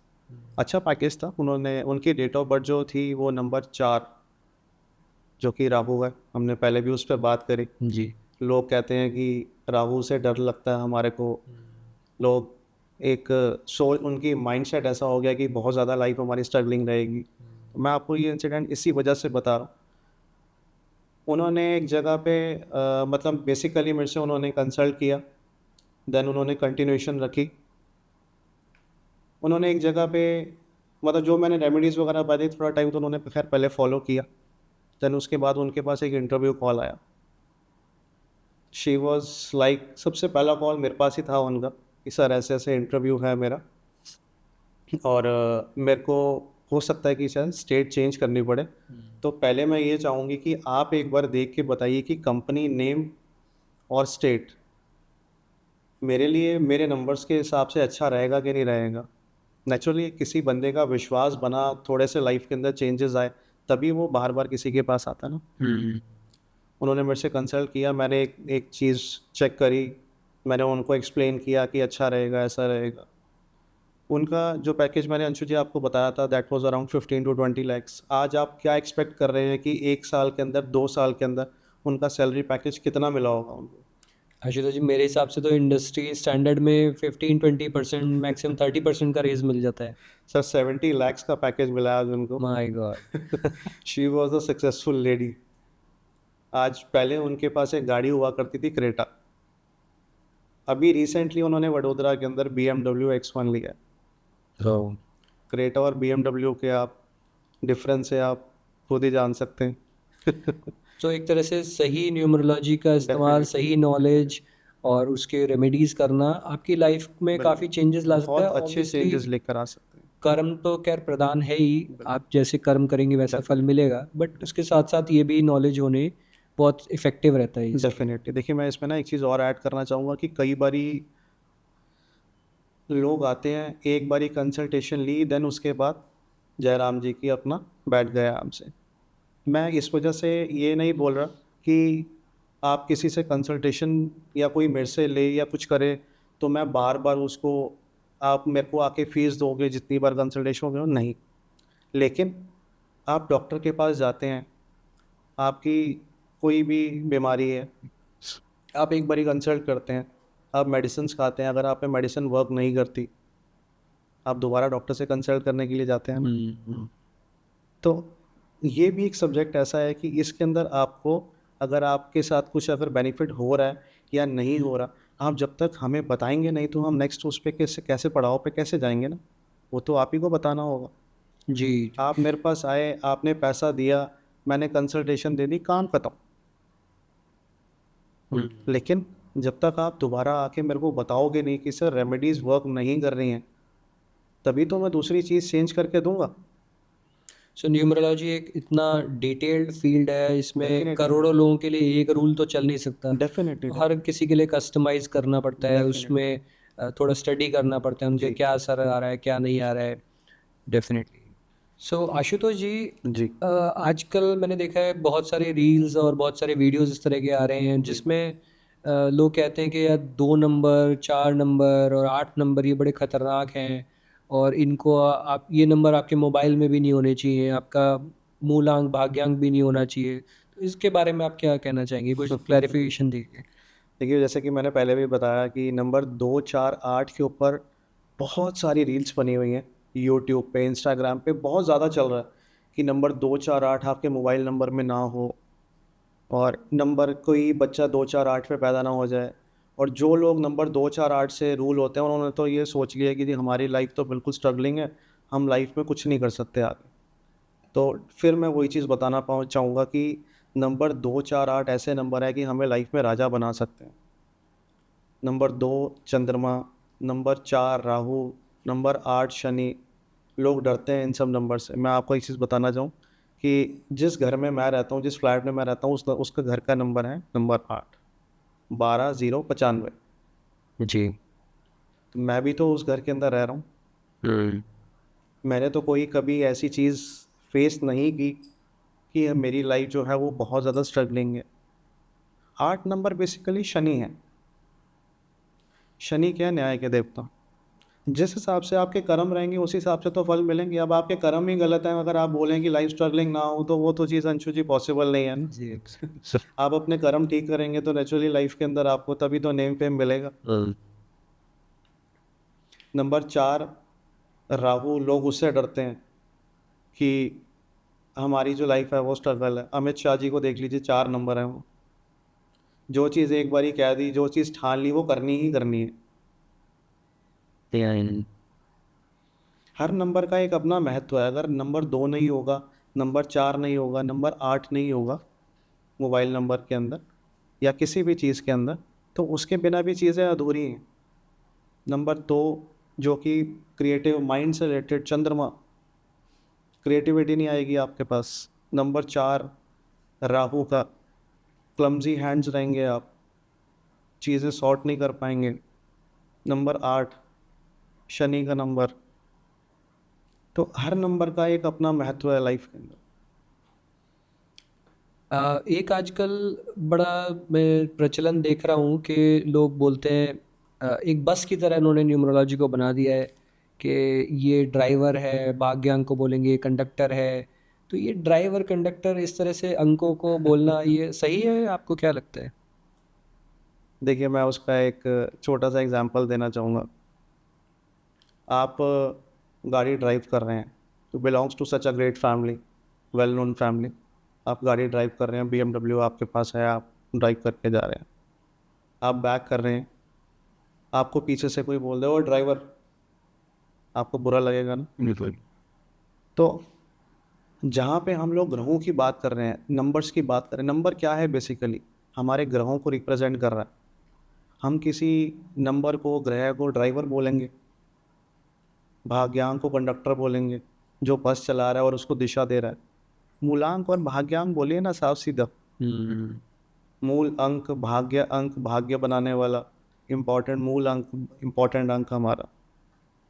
अच्छा पैकेज था। उन्होंने उनकी डेट ऑफ बर्थ जो थी वो नंबर 4, जो कि राहु है। हमने पहले भी उस पर बात करी। जी। लोग कहते हैं कि राहु से डर लगता है हमारे को। लोग एक सोच, उनकी माइंडसेट ऐसा हो गया कि बहुत ज़्यादा लाइफ हमारी स्ट्रगलिंग रहेगी। मैं आपको ये इंसिडेंट इसी वजह से बता रहा हूँ। उन्होंने एक जगह पे मतलब बेसिकली मेरे से उन्होंने कंसल्ट किया, देन उन्होंने कंटिन्यूएशन रखी। उन्होंने एक जगह पे मतलब जो मैंने रेमेडीज़ वगैरह बताई थोड़ा टाइम तो उन्होंने खैर पहले फॉलो किया। देन उसके बाद उनके पास एक इंटरव्यू कॉल आया। शी वॉज लाइक, सबसे पहला कॉल मेरे पास ही था उनका कि सर ऐसे ऐसे इंटरव्यू है मेरा, और मेरे को हो सकता है कि शायद स्टेट चेंज करनी पड़े। तो पहले मैं ये चाहूँगी कि आप एक बार देख के बताइए कि कंपनी नेम और स्टेट मेरे लिए मेरे नंबर्स के हिसाब से अच्छा रहेगा कि नहीं रहेगा। नेचुरली किसी बंदे का विश्वास बना, थोड़े से लाइफ के अंदर चेंजेस आए, तभी वो बार बार किसी के पास आता ना। उन्होंने मेरे से कंसल्ट किया, मैंने एक चीज़ चेक करी, मैंने उनको एक्सप्लेन किया कि अच्छा रहेगा, ऐसा रहेगा। उनका जो पैकेज मैंने अंशु जी आपको बताया था that was around 15 to 20 lakhs। आज आप क्या एक्सपेक्ट कर रहे हैं कि 1 साल के अंदर, 2 साल के अंदर उनका सैलरी पैकेज कितना मिला होगा उनको? आशुतोष जी, मेरे हिसाब से तो इंडस्ट्री स्टैंडर्ड में 15-20%, मैक्सिमम 30% का रेज मिल जाता है। सर 70 lakhs का पैकेज मिला है आज उनको। My God. She was a successful lady. आज पहले उनके पास एक गाड़ी हुआ करती थी क्रेटा। अभी रिसेंटली उन्होंने वडोदरा के अंदर BMW X1 लिया है। क्रेटा और BMW के आप डिफरेंस है आप खुद ही जान सकते हैं। तो एक तरह से सही न्यूमरोलॉजी का इस्तेमाल, Definitely। सही नॉलेज और उसके रेमेडीज़ करना आपकी लाइफ में काफ़ी चेंजेस ला सकता है। बहुत अच्छे ऑब्वियसली चेंजेस लेकर आ सकते हैं। कर्म तो खैर प्रधान है ही, आप जैसे कर्म करेंगे वैसा फल मिलेगा, बट उसके साथ साथ ये भी नॉलेज होने बहुत इफेक्टिव रहता है इससे। डेफिनेटली। देखिए मैं इसमें ना एक चीज़ और ऐड करना चाहूँगा कि कई बारी लोग आते हैं, एक बारी कंसल्टेशन ली, देन उसके बाद जयराम जी की अपना बैठ गए आराम से। मैं इस वजह से ये नहीं बोल रहा कि आप किसी से कंसल्टेशन या कोई मेरे से ले या कुछ करे तो मैं बार बार उसको, आप मेरे को आके फीस दोगे जितनी बार कंसल्टेशन होगी, नहीं। लेकिन आप डॉक्टर के पास जाते हैं, आपकी कोई भी बीमारी है, आप एक बारी कंसल्ट करते हैं, आप मेडिसिन खाते हैं, अगर आप पे मेडिसिन वर्क नहीं करती, आप दोबारा डॉक्टर से कंसल्ट करने के लिए जाते हैं ना। तो ये भी एक सब्जेक्ट ऐसा है कि इसके अंदर आपको, अगर आपके साथ कुछ अगर बेनिफिट हो रहा है या नहीं हो रहा, आप जब तक हमें बताएंगे नहीं तो हम नेक्स्ट उस पे कैसे कैसे पड़ाव पे कैसे जाएंगे ना। वो तो आप ही को बताना होगा। जी। आप मेरे पास आए, आपने पैसा दिया, मैंने कंसल्टेशन दे दी, काम खत्म। लेकिन जब तक आप दोबारा आके मेरे को बताओगे नहीं कि सर रेमेडीज़ वर्क नहीं कर रही हैं, तभी तो मैं दूसरी चीज़ चेंज करके दूंगा। सो न्यूमरोलॉजी एक इतना डिटेल्ड फील्ड है, इसमें Definitely। करोड़ों लोगों के लिए एक रूल तो चल नहीं सकता। डेफिनेटली। तो हर किसी के लिए कस्टमाइज करना पड़ता है, Definitely। उसमें थोड़ा स्टडी करना पड़ता है, उनके जी क्या असर आ रहा है, क्या नहीं आ रहा है। डेफिनेटली। सो आशुतोष जी, जी। आजकल मैंने देखा है बहुत सारे रील्स और बहुत सारे वीडियोस इस तरह के आ रहे हैं जिसमें लोग कहते हैं कि यार 2 नंबर, 4 नंबर और 8 नंबर ये बड़े ख़तरनाक हैं, और इनको आप ये नंबर आपके मोबाइल में भी नहीं होने चाहिए, आपका मूलांक भाग्यांक भी नहीं होना चाहिए। तो इसके बारे में आप क्या कहना चाहेंगे, कुछ क्लैरिफिकेशन दीजिए। देखिए जैसे कि मैंने पहले भी बताया कि नंबर 2 4 8 के ऊपर बहुत सारी रील्स बनी हुई हैं। यूट्यूब पे, इंस्टाग्राम पे बहुत ज़्यादा चल रहा है कि नंबर 2 4 8 आपके मोबाइल नंबर में ना हो। और नंबर कोई बच्चा 2 4 8 पे पैदा ना हो जाए। और जो लोग नंबर 2 4 8 से रूल होते हैं उन्होंने तो ये सोच लिया कि जी हमारी लाइफ तो बिल्कुल स्ट्रगलिंग है, हम लाइफ में कुछ नहीं कर सकते आगे। तो फिर मैं वही चीज़ बताना चाहूँगा कि नंबर 2 4 8 ऐसे नंबर है कि हमें लाइफ में राजा बना सकते हैं। नंबर 2 चंद्रमा, नंबर 4 राहु, नंबर 8 शनि। लोग डरते हैं इन सब नंबर से। मैं आपको एक चीज़ बताना चाहूँ कि जिस घर में मैं रहता हूँ, जिस फ्लैट में मैं रहता हूँ, उसका घर का नंबर है नंबर 8, 12 0 95। जी। तो मैं भी तो उस घर के अंदर रह रहा हूँ। हम्म। मैंने तो कोई कभी ऐसी चीज़ फेस नहीं की कि मेरी लाइफ जो है वो बहुत ज़्यादा स्ट्रगलिंग है। 8 नंबर बेसिकली शनि है। शनि क्या है? न्याय के देवता। जिस हिसाब से आपके कर्म रहेंगे उसी हिसाब से तो फल मिलेंगे। अब आपके कर्म ही गलत हैं, अगर आप बोलें कि लाइफ स्ट्रगलिंग ना हो तो वो तो चीज़ अंशु जी पॉसिबल नहीं है ना। जी। आप अपने कर्म ठीक करेंगे तो नेचुरली लाइफ के अंदर आपको तभी तो नेम फेम मिलेगा। नंबर 4 राहु। लोग उससे डरते हैं कि हमारी जो लाइफ है वो स्ट्रगल है। अमित शाह जी को देख लीजिए, 4 नंबर है वो। जो चीज़ एक बारी कह दी, जो चीज़ ठान ली वो करनी ही करनी है। हर नंबर का एक अपना महत्व है। अगर नंबर 2 नहीं होगा, नंबर 4 नहीं होगा, नंबर 8 नहीं होगा मोबाइल नंबर के अंदर या किसी भी चीज़ के अंदर, तो उसके बिना भी चीज़ें अधूरी हैं। नंबर 2 जो कि क्रिएटिव माइंड से रिलेटेड, चंद्रमा, क्रिएटिविटी नहीं आएगी आपके पास। नंबर 4 राहु का, क्लमजी हैंड्स रहेंगे आप, चीज़ें सॉर्ट नहीं कर पाएंगे। नंबर 8 शनि का नंबर। तो हर नंबर का एक अपना महत्व है लाइफ के अंदर। एक आजकल बड़ा मैं प्रचलन देख रहा हूँ कि लोग बोलते हैं, एक बस की तरह इन्होंने न्यूमरोलॉजी को बना दिया है कि ये ड्राइवर है, भाग्यांक को बोलेंगे कंडक्टर है। तो ये ड्राइवर कंडक्टर इस तरह से अंकों को बोलना ये सही है, आपको क्या लगता है? देखिए, मैं उसका एक छोटा सा एग्जांपल देना चाहूँगा। आप गाड़ी ड्राइव कर रहे हैं, तो belongs to such a great family, well known family. आप गाड़ी ड्राइव कर रहे हैं, BMW आपके पास है, आप ड्राइव करके जा रहे हैं। आप बैक कर रहे हैं, आपको पीछे से कोई बोल दे ओ ड्राइवर, आपको बुरा लगेगा ना। बिल्कुल। तो जहाँ पे हम लोग ग्रहों की बात कर रहे हैं, नंबर्स की बात कर रहे हैं, नंबर क्या है? बेसिकली हमारे ग्रहों को रिप्रेजेंट कर रहा है। हम किसी नंबर को, ग्रह को ड्राइवर बोलेंगे, भाग्यांक को कंडक्टर बोलेंगे जो बस चला रहा है और उसको दिशा दे रहा है। मूलांक और भाग्यांक बोलिए ना साफ सीधा। हम्म। मूल अंक, अंक, भाग्य बनाने वाला इम्पोर्टेंट मूल अंक, इम्पोर्टेंट अंक हमारा।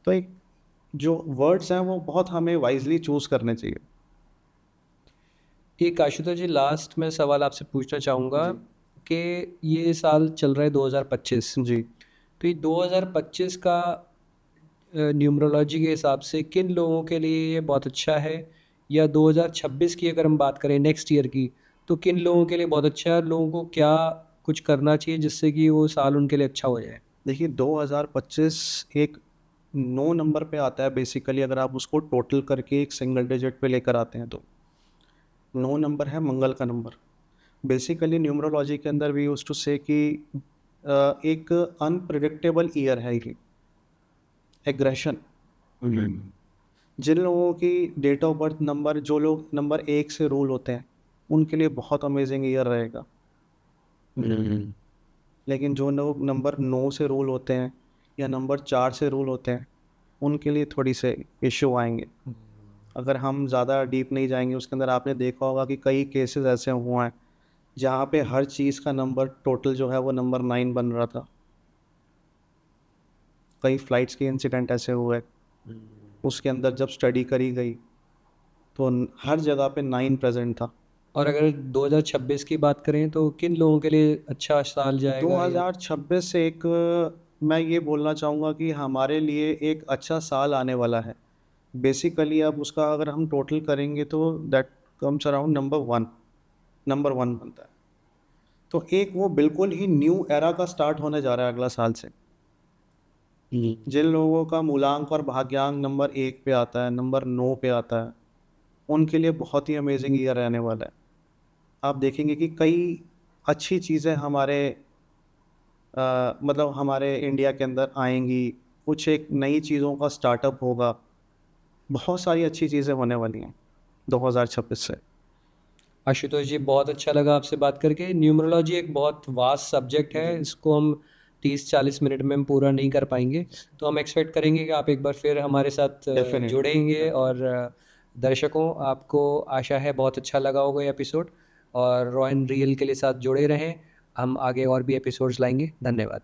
तो एक जो वर्ड्स हैं वो बहुत हमें वाइजली चूज करने चाहिए। एक आशुतोष जी, लास्ट में सवाल आपसे पूछना चाहूँगा जी। कि ये साल चल रहा है 2025। जी। तो ये 2025 का न्यूमरोलॉजी के हिसाब से किन लोगों के लिए ये बहुत अच्छा है, या 2026 की अगर हम बात करें नेक्स्ट ईयर की, तो किन लोगों के लिए बहुत अच्छा है और लोगों को क्या कुछ करना चाहिए जिससे कि वो साल उनके लिए अच्छा हो जाए? देखिए, 2025 एक 9 नंबर पे आता है बेसिकली। अगर आप उसको टोटल करके एक सिंगल डिजिट पे लेकर आते हैं तो 9 नंबर है मंगल का नंबर। बेसिकली न्यूमरोलॉजी के अंदर वी यूज टू से कि एक अनप्रिडिक्टेबल ईयर है ये, एग्रेशन। जिन लोगों की डेट ऑफ बर्थ नंबर, जो लोग नंबर 1 से रूल होते हैं, उनके लिए बहुत अमेजिंग ईयर रहेगा। लेकिन जो लोग नंबर 9 से रूल होते हैं या नंबर 4 से रूल होते हैं, उनके लिए थोड़ी से इश्यू आएंगे। अगर हम ज़्यादा डीप नहीं जाएंगे उसके अंदर, आपने देखा होगा कि कई केसेस ऐसे हुए हैं जहाँ पे हर चीज़ का नंबर टोटल जो है वो नंबर 9 बन रहा था। कई फ्लाइट्स के इंसिडेंट ऐसे हुए, उसके अंदर जब स्टडी करी गई तो हर जगह पे 9 प्रेजेंट था। और अगर 2026 की बात करें तो किन लोगों के लिए अच्छा साल जाएगा या? 2026 से एक मैं ये बोलना चाहूँगा कि हमारे लिए एक अच्छा साल आने वाला है। बेसिकली अब उसका अगर हम टोटल करेंगे तो that comes around number one बनता है। तो एक वो बिल्कुल ही न्यू एरा का स्टार्ट होने जा रहा है अगला साल से। जिन लोगों का मूलांक और भाग्यांक नंबर 1 पे आता है, नंबर 9 पे आता है, उनके लिए बहुत ही अमेजिंग ईयर रहने वाला है। आप देखेंगे कि कई अच्छी चीज़ें हमारे मतलब हमारे इंडिया के अंदर आएँगी, कुछ एक नई चीज़ों का स्टार्टअप होगा, बहुत सारी अच्छी चीज़ें होने वाली हैं 2026 से। आशुतोष जी, बहुत अच्छा लगा आपसे बात करके। न्यूमरोलॉजी एक बहुत वास्ट सब्जेक्ट है, जी। इसको हम 30-40 मिनट में हम पूरा नहीं कर पाएंगे। तो हम एक्सपेक्ट करेंगे कि आप एक बार फिर हमारे साथ डेफ़िनिटली, जुड़ेंगे, और डेफ़िनिटली। दर्शकों, आपको आशा है बहुत अच्छा लगा होगा ये एपिसोड, और रॉ एंड रियल के लिए साथ जुड़े रहें। हम आगे और भी एपिसोड्स लाएंगे। धन्यवाद।